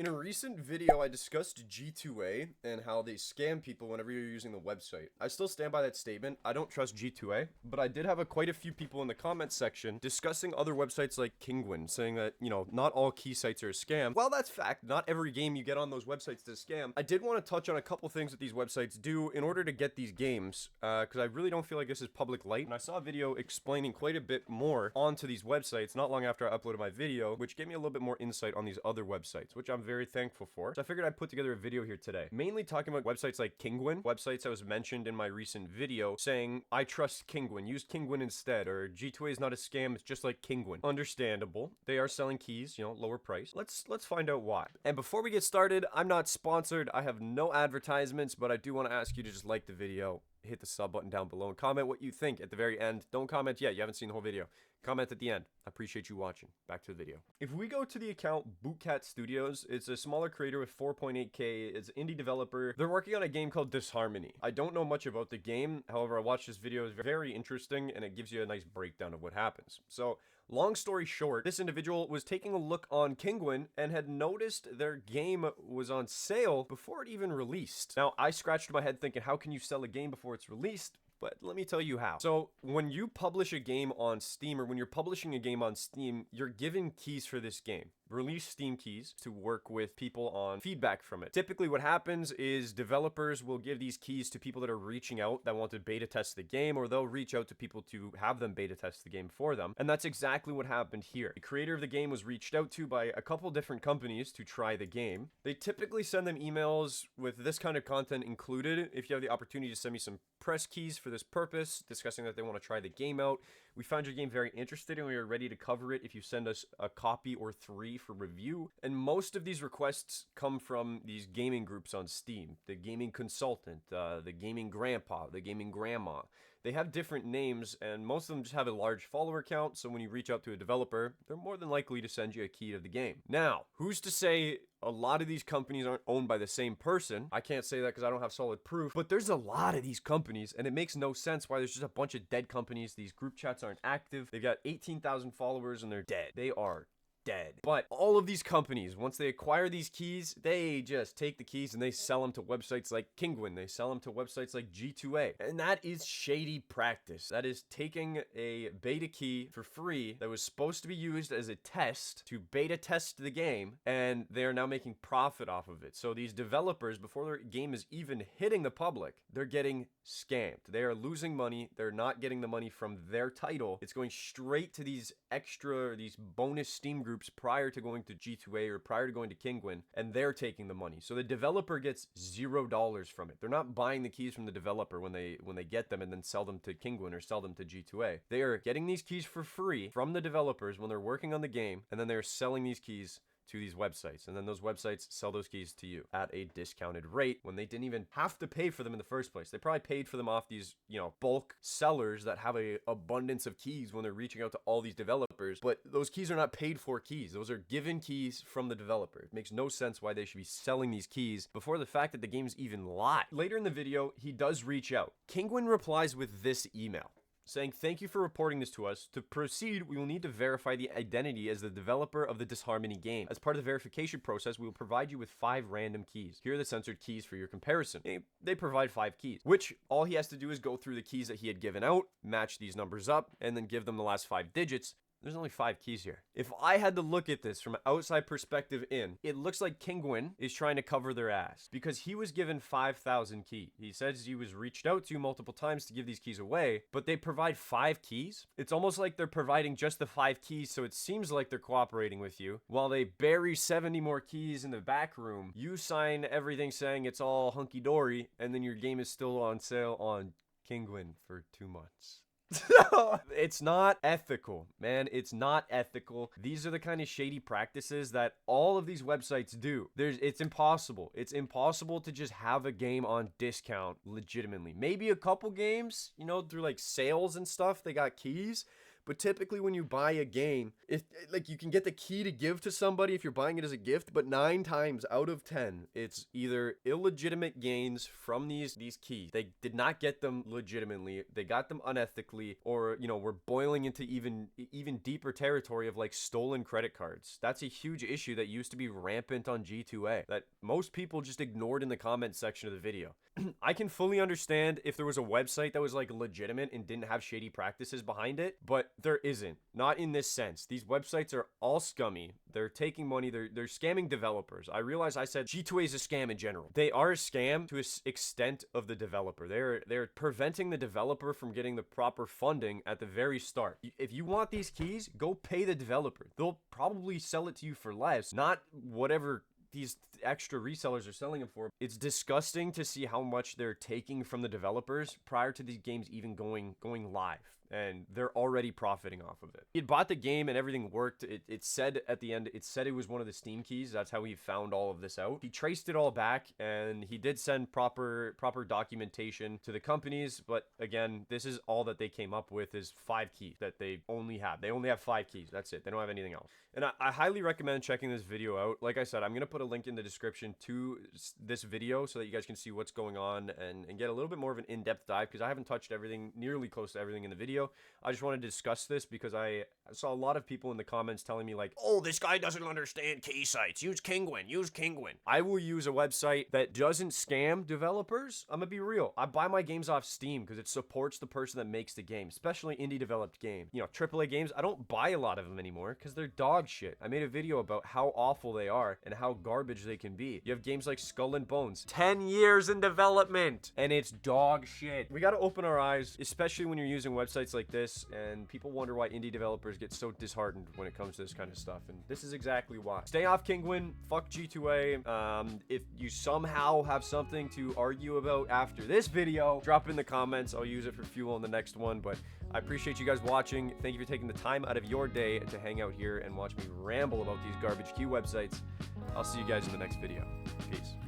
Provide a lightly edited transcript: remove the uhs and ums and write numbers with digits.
In a recent video, I discussed G2A and how they scam people whenever you're using the website. I still stand by that statement. I don't trust G2A, but I did have quite a few people in the comments section discussing other websites like Kinguin, saying that, not all Keysites are a scam. While that's fact, not every game you get on those websites is a scam, I did want to touch on a couple things that these websites do in order to get these games, because I really don't feel like this is public light. And I saw a video explaining quite a bit more onto these websites not long after I uploaded my video, which gave me a little bit more insight on these other websites, which I'm very thankful for. So I figured I'd put together a video here today, mainly talking about websites like Kinguin, websites that was mentioned in my recent video saying, I trust Kinguin, use Kinguin instead, or G2A is not a scam, it's just like Kinguin. Understandable. They are selling keys, lower price. Let's find out why. And before we get started, I'm not sponsored, I have no advertisements, but I do want to ask you to just like the video, hit the sub button down below, and comment what you think at the very end. Don't comment yet, you haven't seen the whole video. Comment at the end. I appreciate you watching. Back to the video. If we go to the account catstudio, it's a smaller creator with 4.8k. It's an indie developer. They're working on a game called Disharmony. I don't know much about the game. However, I watched this video. It's very interesting, and it gives you a nice breakdown of what happens. So, long story short, this individual was taking a look on Kinguin and had noticed their game was on sale before it even released. Now, I scratched my head thinking, how can you sell a game before it's released? But let me tell you how. So when you publish a game on Steam, or when you're publishing a game on Steam, you're given keys for this game. Release Steam keys to work with people on feedback from it. Typically what happens is developers will give these keys to people that are reaching out that want to beta test the game, or they'll reach out to people to have them beta test the game for them. And that's exactly what happened here. The creator of the game was reached out to by a couple different companies to try the game. They typically send them emails with this kind of content included. If you have the opportunity to send me some press keys for this purpose, discussing that they want to try the game out. We found your game very interesting and we are ready to cover it if you send us a copy or 3 for review. And most of these requests come from these gaming groups on Steam. The Gaming Consultant, the Gaming Grandpa, the Gaming Grandma. They have different names, and most of them just have a large follower count, so when you reach out to a developer, they're more than likely to send you a key to the game. Now, who's to say a lot of these companies aren't owned by the same person? I can't say that because I don't have solid proof, but there's a lot of these companies, and it makes no sense why there's just a bunch of dead companies. These group chats aren't active. They've got 18,000 followers, and they're dead. They are dead. But all of these companies, once they acquire these keys, they just take the keys and they sell them to websites like Kinguin. They sell them to websites like G2A. And that is shady practice. That is taking a beta key for free that was supposed to be used as a test to beta test the game, and they are now making profit off of it. So these developers, before their game is even hitting the public, they're getting scammed. They are losing money. They're not getting the money from their title. It's going straight to these bonus Steam groups prior to going to G2A or prior to going to Kinguin, and they're taking the money. So the developer gets $0 from it. They're not buying the keys from the developer when they get them and then sell them to Kinguin or sell them to G2A. They are getting these keys for free from the developers when they're working on the game, and then they're selling these keys to these websites, and then those websites sell those keys to you at a discounted rate when they didn't even have to pay for them in the first place. They probably paid for them off these, bulk sellers that have a abundance of keys when they're reaching out to all these developers, but those keys are not paid for keys. Those are given keys from the developer. It makes no sense why they should be selling these keys before the fact that the game's even live. Later in the video, he does reach out. Kinguin replies with this email, saying, thank you for reporting this to us. To proceed, we will need to verify the identity as the developer of the Disharmony game. As part of the verification process, we will provide you with 5 random keys. Here are the censored keys for your comparison. They provide 5 keys, which all he has to do is go through the keys that he had given out, match these numbers up, and then give them the last 5 digits. There's only 5 keys here. If I had to look at this from an outside perspective in, it looks like Kinguin is trying to cover their ass because he was given 5,000 keys. He says he was reached out to multiple times to give these keys away, but they provide 5 keys. It's almost like they're providing just the 5 keys, so it seems like they're cooperating with you. While they bury 70 more keys in the back room, you sign everything saying it's all hunky-dory, and then your game is still on sale on Kinguin for 2 months. It's not ethical, man. It's not ethical. These are the kind of shady practices that all of these websites do. It's impossible. It's impossible to just have a game on discount legitimately. Maybe a couple games, through like sales and stuff, they got keys. But typically when you buy a game, if like you can get the key to give to somebody if you're buying it as a gift, but 9 times out of 10, it's either illegitimate gains from these keys. They did not get them legitimately. They got them unethically, or we're boiling into even deeper territory of like stolen credit cards. That's a huge issue that used to be rampant on G2A that most people just ignored in the comment section of the video. I can fully understand if there was a website that was like legitimate and didn't have shady practices behind it, but there isn't. Not in this sense. These websites are all scummy. They're taking money. They're scamming developers. I realize I said G2A is a scam in general. They are a scam to an extent of the developer. They're preventing the developer from getting the proper funding at the very start. If you want these keys, go pay the developer. They'll probably sell it to you for less, not whatever these extra resellers are selling them for. It's disgusting to see how much they're taking from the developers prior to these games even going live, and they're already profiting off of it. He had bought the game and everything worked. It said at the end, it said it was one of the Steam keys. That's how he found all of this out. He traced it all back, and he did send proper documentation to the companies, but again, this is all that they came up with is 5 keys that they only have. They only have 5 keys. That's it. They don't have anything else. And I highly recommend checking this video out. Like I said, I'm going to put a link in the description to this video so that you guys can see what's going on and get a little bit more of an in-depth dive, because I haven't touched everything, nearly close to everything in the video. I just wanted to discuss this because I saw a lot of people in the comments telling me like, oh, this guy doesn't understand Keysites. Use Kinguin. Use Kinguin. I will use a website that doesn't scam developers. I'm going to be real. I buy my games off Steam because it supports the person that makes the game, especially indie developed games. AAA games, I don't buy a lot of them anymore because they're dog shit. I made a video about how awful they are and how garbage they can be. You have games like Skull and Bones, 10 years in development, and it's dog shit. We got to open our eyes, especially when you're using websites like this, and people wonder why indie developers get so disheartened when it comes to this kind of stuff, and this is exactly why. Stay off Kinguin, fuck G2A. If you somehow have something to argue about after this video, drop in the comments. I'll use it for fuel in the next one, but I appreciate you guys watching. Thank you for taking the time out of your day to hang out here and watch me ramble about these garbage key websites. I'll see you guys in the next video. Peace.